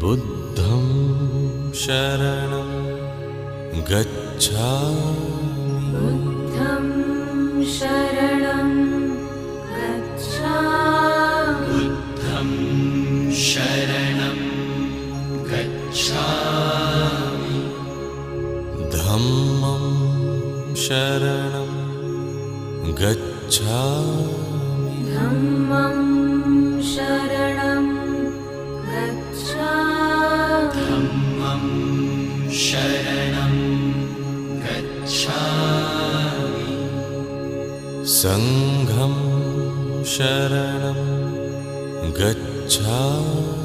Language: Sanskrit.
बुद्धं शरणं गच्छामि बुद्धं शरणं गच्छामि बुद्धं शरणं गच्छामि धम्मं शरणं गच्छामि धम्मं शरणं गच्छामि धम्मं शरणं गच्छामि संघं शरणं गच्छामि